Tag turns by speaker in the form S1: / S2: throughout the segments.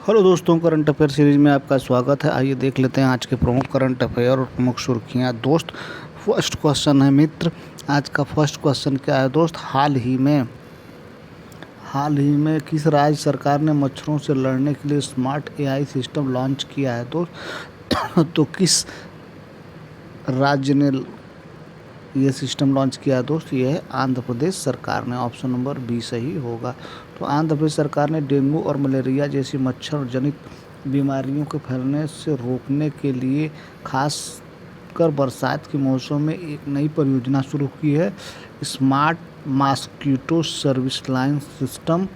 S1: Hello दोस्तों, current affair series में आपका स्वागत है। आइए देख लेते हैं आज के प्रमुख करंट अफेयर और प्रमुख सुर्खियां। दोस्त, फर्स्ट क्वेश्चन है मित्र, आज का फर्स्ट क्वेश्चन क्या है दोस्त? हाल ही में किस राज्य सरकार ने मच्छरों से लड़ने के लिए स्मार्ट एआई सिस्टम लॉन्च किया है दोस्त? तो किस राज्य ने ये सिस्टम लॉन्च किया है दोस्त? ये है आंध्र प्रदेश सरकार ने। ऑप्शन नंबर बी सही होगा। तो आंध्र प्रदेश सरकार ने डेंगू और मलेरिया जैसी मच्छर जनित बीमारियों के फैलने से रोकने के लिए खास कर बरसात के मौसम में एक नई परियोजना शुरू की है। Smart mosquito service line system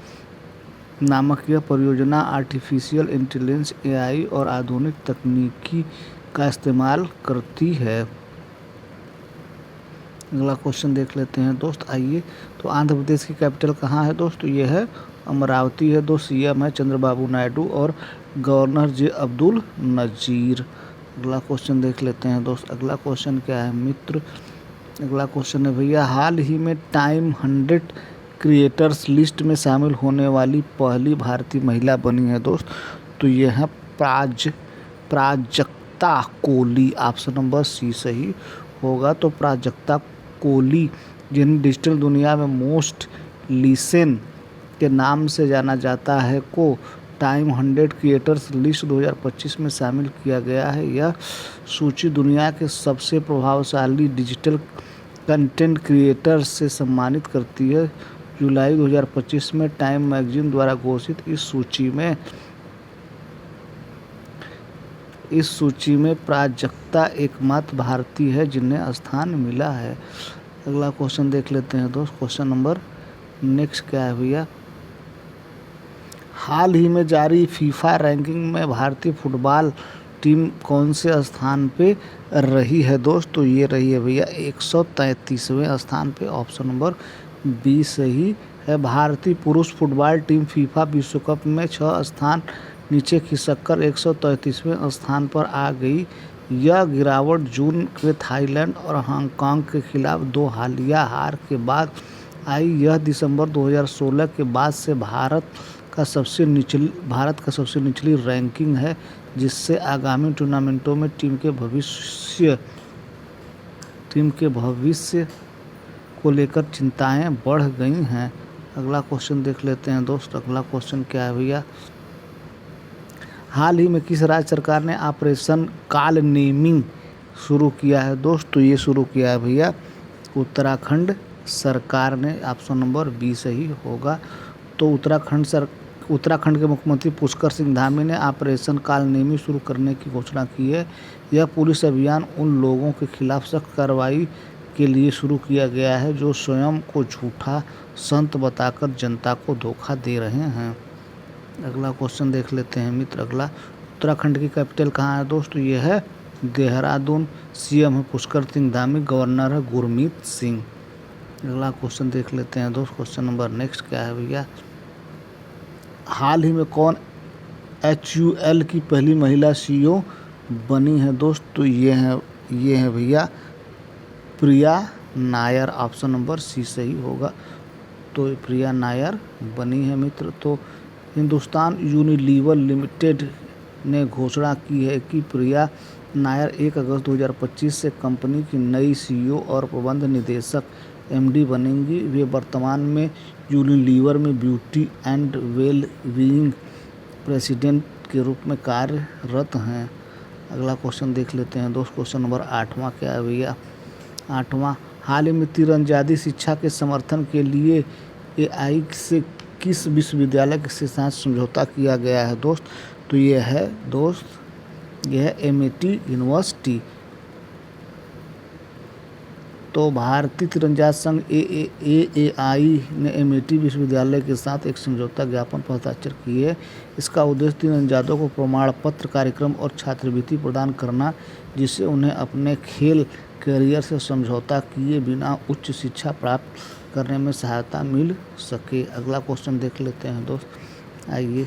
S1: नामक यह परियोजना आर्टिफिशियल इंटेलिजेंस एआई और आधुनिक तकनीकी का इस्तेमाल करती है। अगला क्वेश्चन देख लेते हैं दोस्त, आइए। तो आंध्र प्रदेश की कैपिटल कहाँ है दोस्त? तो ये है अमरावती है दोस्त। सीएम है चंद्रबाबू नायडू और गवर्नर जे अब्दुल नजीर। अगला क्वेश्चन देख लेते हैं दोस्त। अगला क्वेश्चन क्या है मित्र? अगला क्वेश्चन है भैया, हाल ही में टाइम 100 क्रिएटर्स लिस्ट में शामिल होने वाली पहली भारतीय महिला बनी है दोस्त। तो ये है Prajakta Koli. Option number C सही होगा। तो प्राजक्ता कोहली, जिन्हें डिजिटल दुनिया में मोस्ट लिसन के नाम से जाना जाता है, को टाइम 100 क्रिएटर्स लिस्ट 2025 में शामिल किया गया है। यह सूची दुनिया के सबसे प्रभावशाली डिजिटल कंटेंट क्रिएटर्स से सम्मानित करती है। जुलाई 2025 में टाइम मैगजीन द्वारा घोषित इस सूची में प्राजक्ता एकमात्र भारतीय है जिन्हें स्थान मिला है। अगला क्वेश्चन देख लेते हैं दोस्त। क्वेश्चन नंबर नेक्स्ट क्या है भैया? हाल ही में जारी फीफा रैंकिंग में भारतीय फुटबॉल टीम कौन से स्थान पे रही है दोस्त? तो ये रही है भैया 133वें स्थान पे। ऑप्शन नंबर बी सही है। भारतीय पुरुष फुटबॉल टीम फीफा विश्व कप में 6 स्थान नीचे खिसककर 133वें स्थान पर आ गई। यह गिरावट जून के थाईलैंड और हांगकांग के खिलाफ 2 हालिया हार के बाद आई। यह दिसंबर 2016 के बाद से भारत का सबसे निचली रैंकिंग है, जिससे आगामी टूर्नामेंटों में टीम के भविष्य को लेकर चिंताएं बढ़ गई हैं। अगला क्वेश्चन देख लेते हैं दोस्त। अगला क्वेश्चन क्या है भैया? हाल ही में किस राज्य सरकार ने ऑपरेशन काल नेमिंग शुरू किया है दोस्त? तो ये शुरू किया है भैया उत्तराखंड सरकार ने। ऑप्शन नंबर बी सही होगा। तो उत्तराखंड के मुख्यमंत्री पुष्कर सिंह धामी ने ऑपरेशन काल नेमी शुरू करने की घोषणा की है। यह पुलिस अभियान उन लोगों के खिलाफ सख्त कार्रवाई के लिए शुरू किया गया है जो स्वयं को झूठा संत बताकर जनता को धोखा दे रहे हैं। अगला क्वेश्चन देख लेते हैं मित्र। अगला, उत्तराखंड की कैपिटल कहाँ है दोस्तों? ये है देहरादून। सीएम है पुष्कर सिंह धामी, गवर्नर है गुरमीत सिंह। अगला क्वेश्चन देख लेते हैं दोस्त। क्वेश्चन नंबर नेक्स्ट क्या है भैया? हाल ही में कौन HUL की पहली महिला CEO बनी है दोस्त? तो ये है भैया प्रिया नायर। ऑप्शन नंबर सी सही होगा। तो प्रिया नायर बनी है मित्र। तो हिंदुस्तान यूनिलीवर लिमिटेड ने घोषणा की है कि प्रिया नायर 1 अगस्त 2025 से कंपनी की नई CEO और प्रबंध निदेशक MD बनेंगी। वे वर्तमान में यूनिलीवर में beauty and well being president के रूप में कार्यरत हैं। अगला क्वेश्चन देख लेते हैं दोस्त। क्वेश्चन नंबर 8वां क्या है भैया? 8वां, हाल ही में तीरंदाजी शिक्षा के समर्थन के लिए AI से किस विश्वविद्यालय के साथ समझौता किया गया है दोस्त? तो ये है MIT यूनिवर्सिटी। तो भारतीय तीरंदाज संघ AAI ने MIT विश्वविद्यालय के साथ एक समझौता ज्ञापन पर हस्ताक्षर किए। इसका उद्देश्य तीरंदाजों को प्रमाण पत्र, कार्यक्रम और छात्रवृत्ति प्रदान करना, जिससे उन्हें अपने खेल करियर से समझौता किए बिना उच्च शिक्षा प्राप्त करने में सहायता मिल सके। अगला क्वेश्चन देख लेते हैं दोस्त, आइए।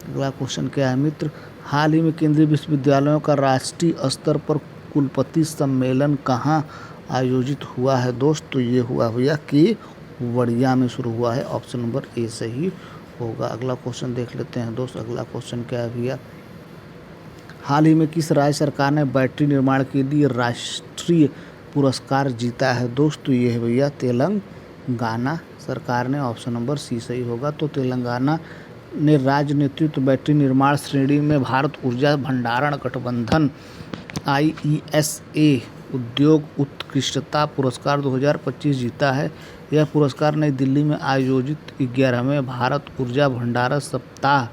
S1: अगला क्वेश्चन क्या है मित्र? हाल ही में केंद्रीय विश्वविद्यालयों का राष्ट्रीय स्तर पर कुलपति सम्मेलन कहाँ आयोजित हुआ है दोस्त? तो ये हुआ भैया केवड़िया में शुरू हुआ है। ऑप्शन नंबर ए सही होगा। अगला क्वेश्चन देख लेते हैं दोस्त। अगला क्वेश्चन क्या है भैया, हाल ही में किस राज्य सरकार ने बैटरी निर्माण के लिए राष्ट्रीय पुरस्कार जीता है दोस्त? तो ये है भैया तेलंगाना सरकार ने। ऑप्शन नंबर सी सही होगा। तो तेलंगाना ने राज्य नेतृत्व बैटरी निर्माण श्रेणी में भारत ऊर्जा भंडारण गठबंधन IESA उद्योग उत्कृष्टता पुरस्कार 2025 जीता है। यह पुरस्कार नई दिल्ली में आयोजित 11वें भारत ऊर्जा भंडारण सप्ताह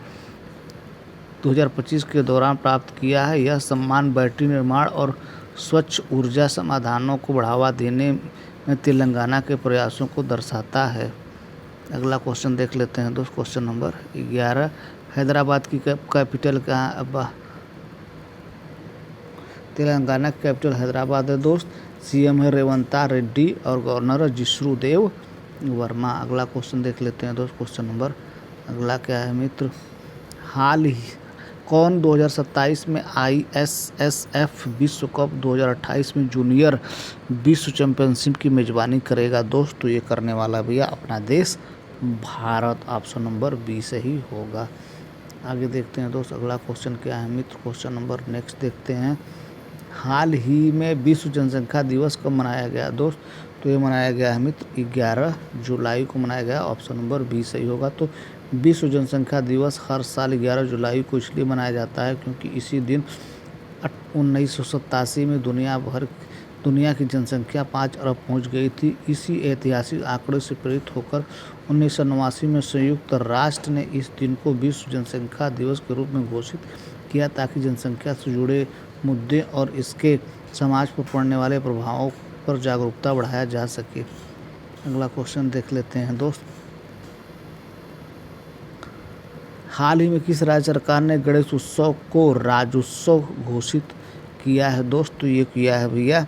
S1: 2025 के दौरान प्राप्त किया है। यह सम्मान बैटरी निर्माण और स्वच्छ ऊर्जा समाधानों को बढ़ावा देने में तेलंगाना के प्रयासों को दर्शाता है। अगला क्वेश्चन देख लेते हैं दोस्त। क्वेश्चन नंबर 11, हैदराबाद की कैपिटल कहाँ? तेलंगाना की कैपिटल हैदराबाद है दोस्त। CM है रेवंता रेड्डी और गवर्नर है जिष्णुदेव वर्मा। अगला क्वेश्चन देख लेते हैं दोस्त। क्वेश्चन नंबर अगला क्या है मित्र, हाल ही कौन 2027 में ISSF विश्व कप 2028 में जूनियर विश्व चैंपियनशिप की मेजबानी करेगा दोस्त? तो ये करने वाला भैया अपना देश भारत। ऑप्शन नंबर बी सही होगा। आगे देखते हैं दोस्त। अगला क्वेश्चन क्या है मित्र, क्वेश्चन नंबर नेक्स्ट देखते हैं, हाल ही में विश्व जनसंख्या दिवस कब मनाया गया दोस्त? तो ये मनाया गया है मित्र 11 जुलाई को मनाया गया। ऑप्शन नंबर बी सही होगा। तो विश्व जनसंख्या दिवस हर साल 11 जुलाई को इसलिए मनाया जाता है क्योंकि इसी दिन 1987 में दुनिया की जनसंख्या 5 अरब पहुंच गई थी। इसी ऐतिहासिक आंकड़े से प्रेरित होकर 1989 में संयुक्त राष्ट्र ने इस दिन को विश्व जनसंख्या दिवस के रूप में घोषित किया ताकि जनसंख्या से जुड़े मुद्दे और इसके समाज पर पड़ने वाले प्रभावों पर जागरूकता बढ़ाया जा सके। अगला क्वेश्चन देख लेते हैं दोस्त, हाल ही में किस राज्य सरकार ने गणेश उत्सव को राज्योत्सव घोषित किया है दोस्त? तो ये किया है भैया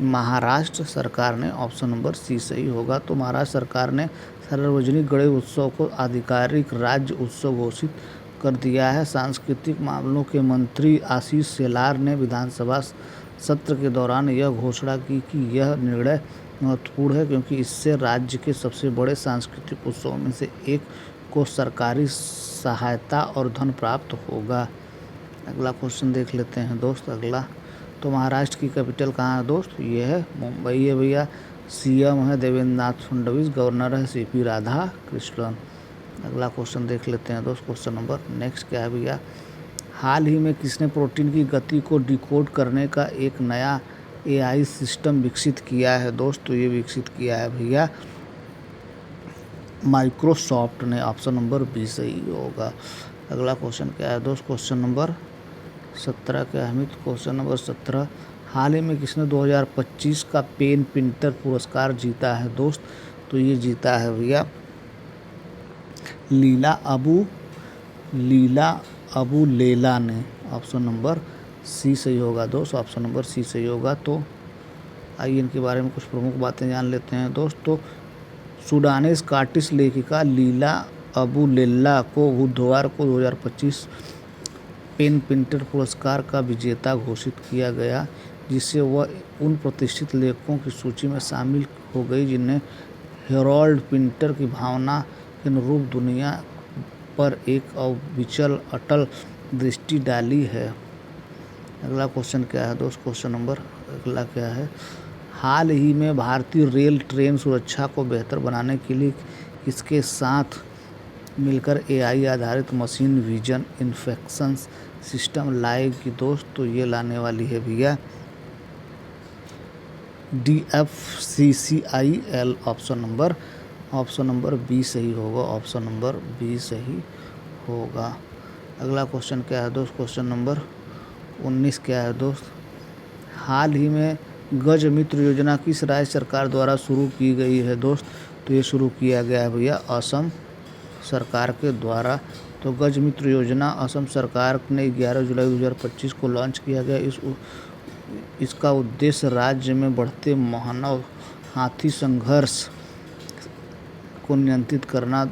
S1: महाराष्ट्र सरकार ने। ऑप्शन नंबर सी सही होगा। तो महाराष्ट्र सरकार ने सार्वजनिक गणेश उत्सव को आधिकारिक राज्य उत्सव घोषित कर दिया है। सांस्कृतिक मामलों के मंत्री आशीष शेलार ने विधानसभा सत्र के दौरान यह घोषणा की कि यह निर्णय महत्वपूर्ण है क्योंकि इससे राज्य के सबसे बड़े सांस्कृतिक उत्सवों में से एक को सरकारी सहायता और धन प्राप्त होगा। अगला क्वेश्चन देख लेते हैं दोस्त। अगला, तो महाराष्ट्र की कैपिटल कहाँ है दोस्त? ये है मुंबई है भैया। CM है देवेंद्र नाथ फडणवीस, गवर्नर है CP राधाकृष्णन। अगला क्वेश्चन देख लेते हैं दोस्त। क्वेश्चन नंबर नेक्स्ट क्या है भैया, हाल ही में किसने प्रोटीन की गति को डिकोड करने का एक नया AI सिस्टम विकसित किया है दोस्त? तो ये विकसित किया है भैया माइक्रोसॉफ्ट ने। ऑप्शन नंबर बी सही होगा। अगला क्वेश्चन क्या है दोस्त? क्वेश्चन नंबर 17 क्या है मित्र? क्वेश्चन नंबर 17, हाल ही में किसने 2025 का पेन प्रिंटर पुरस्कार जीता है दोस्त? तो ये जीता है भैया लीला अबू लेला ने। ऑप्शन नंबर सी सही होगा दोस्त। ऑप्शन नंबर सी सही होगा। तो आइए इनके बारे में कुछ प्रमुख बातें जान लेते हैं दोस्त। तो सूडानी स्कॉटिश लेखिका लीला अबू लेला को बुधवार को 2025 पेन प्रिंटर पुरस्कार का विजेता घोषित किया गया, जिससे वह उन प्रतिष्ठित लेखकों की सूची में शामिल हो गई जिन्हें हेरोल्ड प्रिंटर की भावना के अनुरूप दुनिया पर एक अविचल अटल दृष्टि डाली है। अगला क्वेश्चन क्या है दोस्त? क्वेश्चन नंबर अगला क्या है, हाल ही में भारतीय रेल ट्रेन सुरक्षा को बेहतर बनाने के लिए इसके साथ मिलकर AI आधारित मशीन विजन इंस्पेक्शन सिस्टम लाएगी दोस्त? तो ये लाने वाली है भैया DFCCIL। ऑप्शन नंबर बी सही होगा। ऑप्शन नंबर बी सही होगा। अगला क्वेश्चन क्या है दोस्त? क्वेश्चन नंबर 19 क्या है दोस्त, हाल ही में गज मित्र योजना किस राज्य सरकार द्वारा शुरू की गई है दोस्त? तो ये शुरू किया गया है भैया असम सरकार के द्वारा। तो गज मित्र योजना असम सरकार ने 11 जुलाई 2025 को लॉन्च किया गया। इसका उद्देश्य राज्य में बढ़ते मानव हाथी संघर्ष को नियंत्रित करना।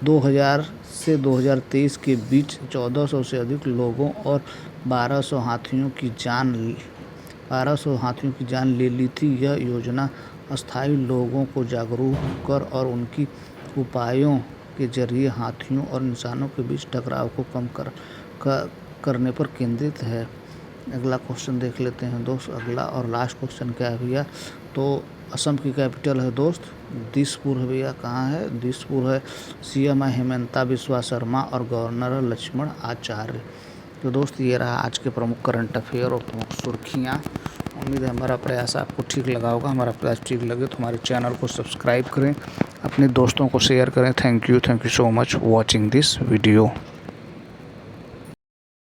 S1: 2000 से 2023 के बीच 1400 से अधिक लोगों और 1200 हाथियों की जान ले ली थी। यह योजना अस्थायी लोगों को जागरूक कर और उनकी उपायों के जरिए हाथियों और इंसानों के बीच टकराव को कम करने पर केंद्रित है। अगला क्वेश्चन देख लेते हैं दोस्त। अगला और लास्ट क्वेश्चन क्या है भैया, तो असम की कैपिटल है दोस्त दिसपुर है भैया। कहाँ है? दिसपुर है। सीएम है हेमंता बिस्वा शर्मा और गवर्नर है लक्ष्मण आचार्य। तो दोस्त ये रहा आज के प्रमुख करंट अफेयर और प्रमुख सुर्खियाँ। उम्मीद है हमारा प्रयास आपको ठीक लगा होगा। हमारा प्रयास ठीक लगे तो हमारे चैनल को सब्सक्राइब करें, अपने दोस्तों को शेयर करें। Thank you so much watching this video.